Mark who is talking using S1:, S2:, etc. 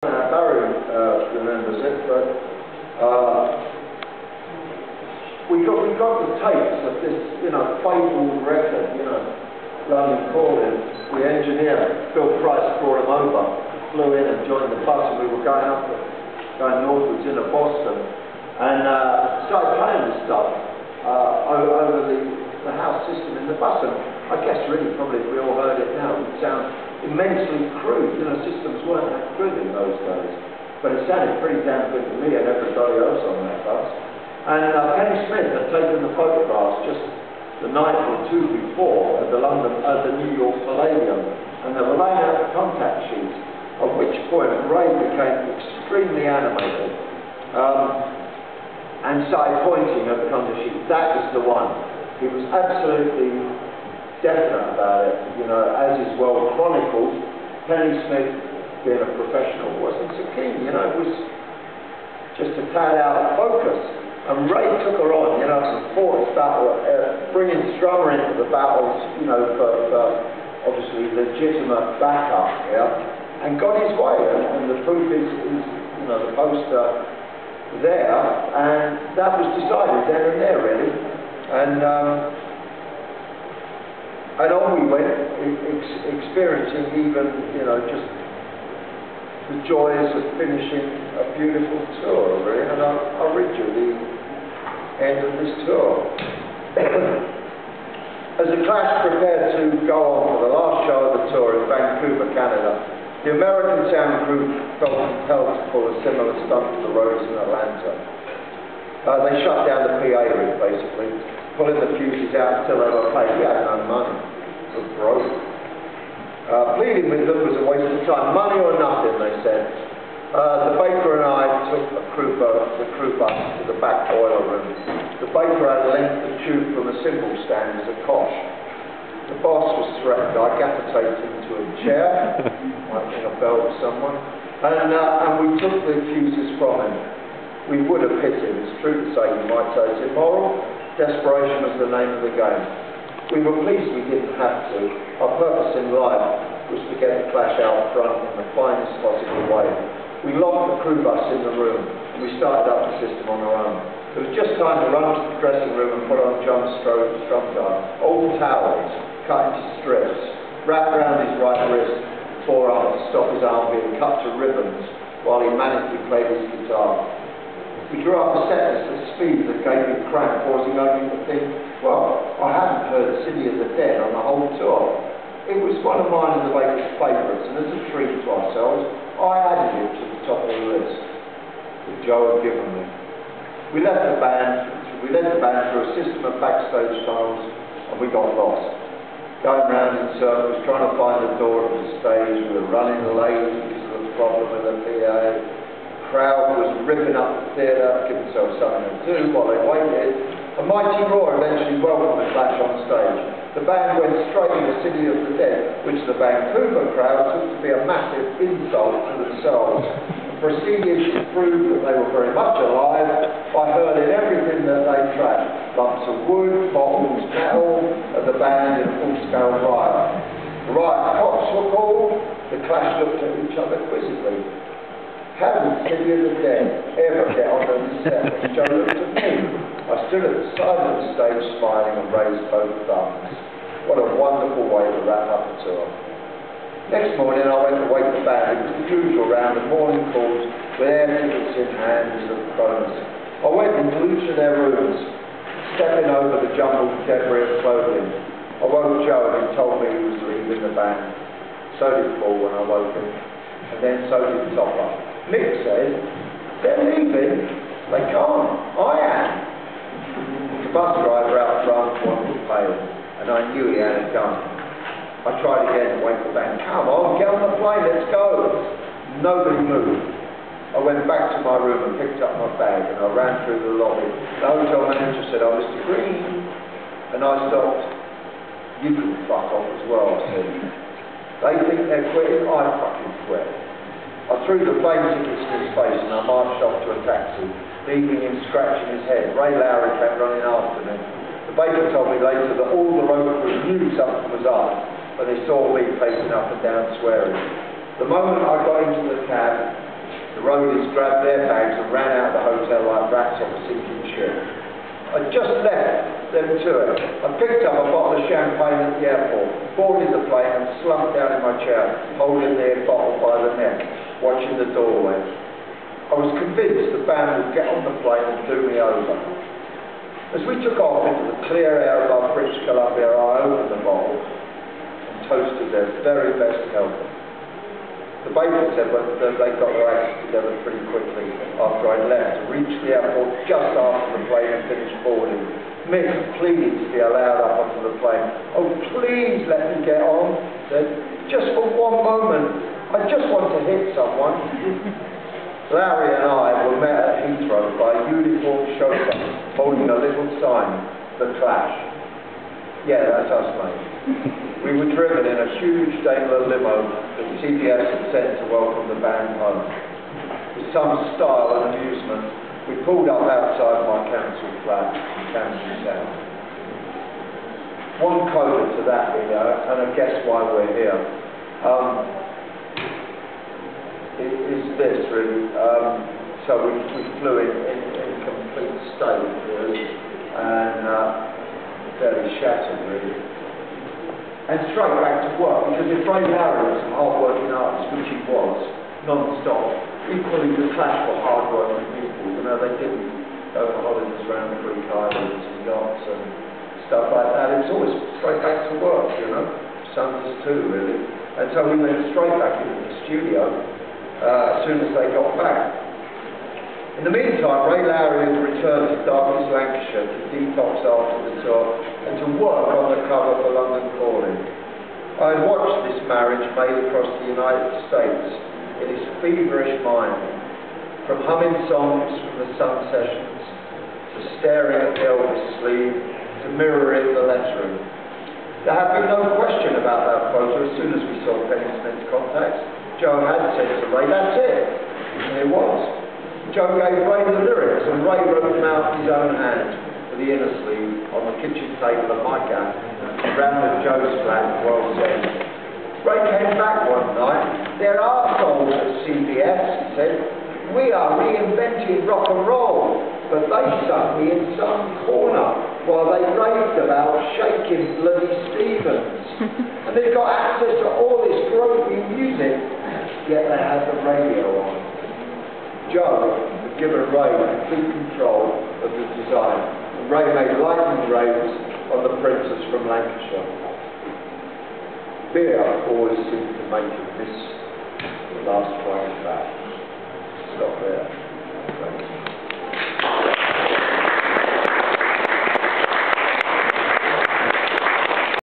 S1: Barry remembers it, but we got the tapes of this, fabled record, London Calling. The engineer, Phil Price, brought him over, flew in and joined the bus, and we were going northwards into Boston, and started playing this stuff over the house system in the bus. And I guess really probably if we all heard it now, it would sound immensely crude. Systems weren't that good in those days, but it sounded pretty damn good to me and everybody else on that bus. And Kenny Smith had taken the photographs just the night or two before at the New York Palladium, and they were laying out the contact sheets, at which point Ray became extremely animated and started pointing at the contact sheet. That is the one. He was absolutely definite about it, as is well chronicled. Kenny Smith, being a professional, wasn't so keen, it was just a tad out of focus. And Ray took her on, and fought his battle, bringing Strummer into the battles, for obviously legitimate backup, and got his way. And the proof is the poster there, and that was decided then and there, really. And on we went, experiencing even, just the joys of finishing a beautiful tour, really. And I'll read you the end of this tour. As the Clash prepared to go on for the last show of the tour in Vancouver, Canada, the American sound crew felt compelled to pull a similar stunt to the roads in Atlanta. They shut down the PA rig, basically, pulling the fuses out until they were paid. We had no money. We were broke. Pleading with them was a waste of time. Money or nothing, they said. The baker and I took the crew bus to the back boiler room. The baker had length of tube from a cymbal stand as a cosh. The boss was threatened. I gaffer-taped him to a chair, might ring a bell to someone, and we took the fuses from him. We would have hit him, it's true to say, you might say it's immoral. Desperation was the name of the game. We were pleased we didn't have to. Our purpose in life was to get the Clash out front in the finest possible way. We locked the crew bus in the room, and we started up the system on our own. It was just time to run to the dressing room and put on John's strum guard, old towels, cut into strips, wrapped around his right wrist, forearm to stop his arm being cut to ribbons while he manically played his guitar. We drew up a set list at speed that gave me cramp, causing only to think, well, I hadn't heard City of the Dead on the whole tour. It was one of mine and the baker's favourites, and as a treat to ourselves, I added it to the top of the list that Joe had given me. We led the band through a system of backstage tunnels, and we got lost. Going round in circles, trying to find the door to the stage. We were running late because of the problem with the PA. Crowd was ripping up the theatre, giving themselves something to do while they waited. A mighty roar eventually welcomed the Clash on stage. The band went straight into City of the Dead, which the Vancouver crowd took to be a massive insult to themselves. The proceedings proved that they were very much alive by hurling everything that they tracked. Lumps of wood, bottles, metal, and the band in a full-scale riot. The riot cops were called. The Clash looked at each other quizzically. How did City of the Dead ever get onto the set? Joe looked at me. I stood at the side of the stage smiling and raised both thumbs. What a wonderful way to wrap up a tour. Next morning I went to wake the band. It was the usual round of morning calls with air tickets in hand as the bonus. I went into each of their rooms, stepping over the jumbled debris of clothing. I woke Joe and he told me he was leaving the band. So did Paul when I woke him. And then so did Topper. Mick said, they're leaving. They can't. I am. The bus driver out front wanted to pay him, and I knew he had a gun. I tried again to wake the band. Come on, get on the plane, let's go. Nobody moved. I went back to my room and picked up my bag, and I ran through the lobby. The hotel manager said, oh, Mr. Green. And I stopped. You can fuck off as well, I said. They think they're quitting, I fucking quit. I threw the plane tickets in his face and I marched off to a taxi, leaving him scratching his head. Ray Lowry came running after me. The baker told me later that all the road crew knew something was up, but they saw me pacing up and down swearing. The moment I got into the cab, The roadies grabbed their bags and ran out of the hotel like rats off a sinking ship. I just left them to it. I picked up a bottle of champagne at the airport, boarded the plane and slumped down in my chair, holding the bottle by the neck, watching the doorway. I was convinced the band would get on the plane and do me over. As we took off into the clear air above British Columbia, I opened the bottle and toasted their very best health. The baker said that they got their acts together pretty quickly after I'd left, reached the airport just after the plane had finished boarding. Mick pleaded to be allowed up onto the plane. "Oh, please let me get on," he said. "Just for one moment. I just want to hit someone." Larry and I were met at Heathrow by a uniformed chauffeur holding a little sign, "The Clash." Yeah, that's us, mate. We were driven in a huge Daimler limo that CBS had sent to welcome the band home. With some style and amusement, we pulled up outside my council flat in Camden Town. One coda to that video, and I guess why we're here, is this really. So we flew in complete state, really, and fairly shattered, really. And straight back to work, because if Ray Lowry was a hard-working artist, which he was, non-stop, equally the Clash were hard-working people. You know, they didn't go on holidays around the Greek islands and yachts and stuff like that. It's always straight back to work, you know. Sundays too, really. And so we went straight back into the studio as soon as they got back. In the meantime, Ray Lowry had returned to Dartmouth, Lancashire to detox after the tour and to work on the cover for London Calling. I had watched this marriage made across the United States in his feverish mind, from humming songs from the Sun Sessions, to staring at the Elvis sleeve, to mirroring the lettering. There had been no question about that photo as soon as we saw Penny Smith's contacts. Joe had said to Ray, "That's it," and it was. Joe gave Ray the lyrics, and Ray wrote them out with his own hand for the inner sleeve on the kitchen table of my gap, round at Joe's flat in World's End. Ray came back one night. "There are songs at CBS," he said. "We are reinventing rock and roll, but they stuck me in some corner while they raved about shaking bloody Stevens. And they've got access to all this great new music, yet they had the radio on." Joe had given Ray complete control of the design, and Ray made lightning rays on the printers from Lancashire. Beer always seemed to make him miss the last flying back.